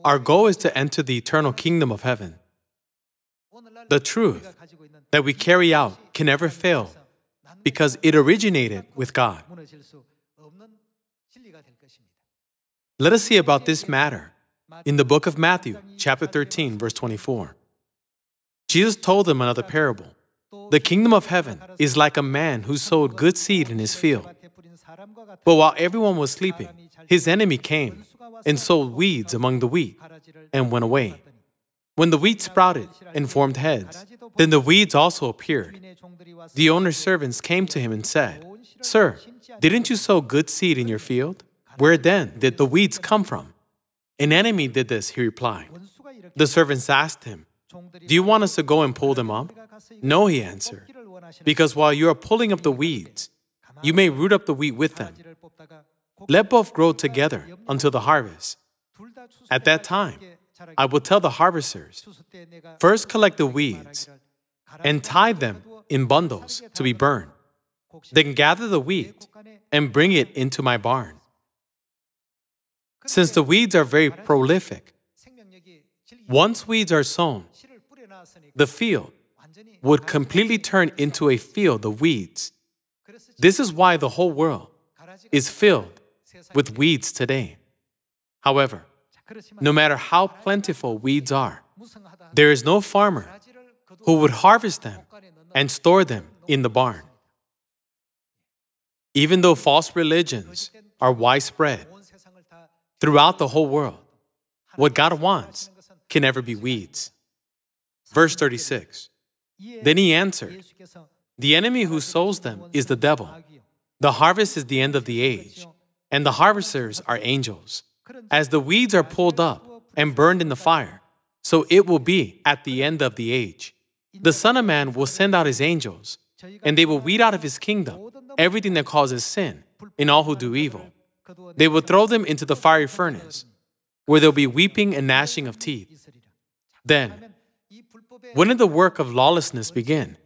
Our goal is to enter the eternal kingdom of heaven. The truth that we carry out can never fail because it originated with God. Let us see about this matter in the book of Matthew, chapter 13, verse 24. Jesus told them another parable. The kingdom of heaven is like a man who sowed good seed in his field. But while everyone was sleeping, his enemy came and sowed weeds among the wheat and went away. When the wheat sprouted and formed heads, then the weeds also appeared. The owner's servants came to him and said, "Sir, didn't you sow good seed in your field? Where then did the weeds come from?" "An enemy did this," he replied. The servants asked him, "Do you want us to go and pull them up?" "No," he answered, "because while you are pulling up the weeds, you may root up the wheat with them. Let both grow together until the harvest. At that time, I will tell the harvesters, first collect the weeds and tie them in bundles to be burned. Then gather the wheat and bring it into my barn." Since the weeds are very prolific, once weeds are sown, the field would completely turn into a field of weeds. This is why the whole world is filled with weeds today. However, no matter how plentiful weeds are, there is no farmer who would harvest them and store them in the barn. Even though false religions are widespread throughout the whole world, what God wants can never be weeds. Verse 36. Then he answered, "The enemy who sows them is the devil. The harvest is the end of the age, and the harvesters are angels. As the weeds are pulled up and burned in the fire, so it will be at the end of the age. The Son of Man will send out his angels, and they will weed out of his kingdom everything that causes sin and all who do evil. They will throw them into the fiery furnace, where there will be weeping and gnashing of teeth." Then, when did the work of lawlessness begin?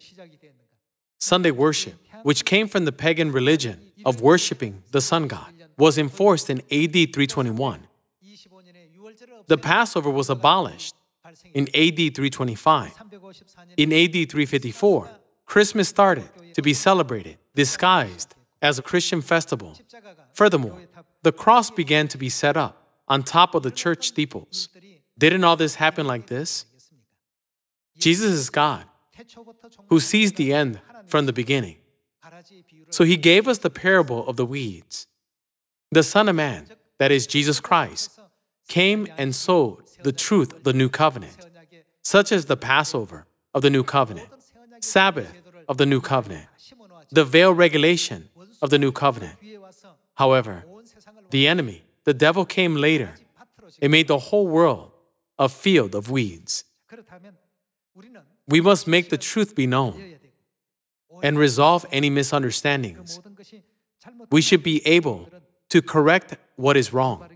Sunday worship, which came from the pagan religion of worshiping the sun god, was enforced in AD 321. The Passover was abolished in AD 325. In AD 354, Christmas started to be celebrated, disguised as a Christian festival. Furthermore, the cross began to be set up on top of the church steeples. Didn't all this happen like this? Jesus is God, who sees the end from the beginning. So he gave us the parable of the weeds. The Son of Man, that is Jesus Christ, came and sowed the truth of the new covenant, such as the Passover of the new covenant, Sabbath of the new covenant, the veil regulation of the new covenant. However, the enemy, the devil, came later and made the whole world a field of weeds. We must make the truth be known and resolve any misunderstandings. We should be able to correct what is wrong.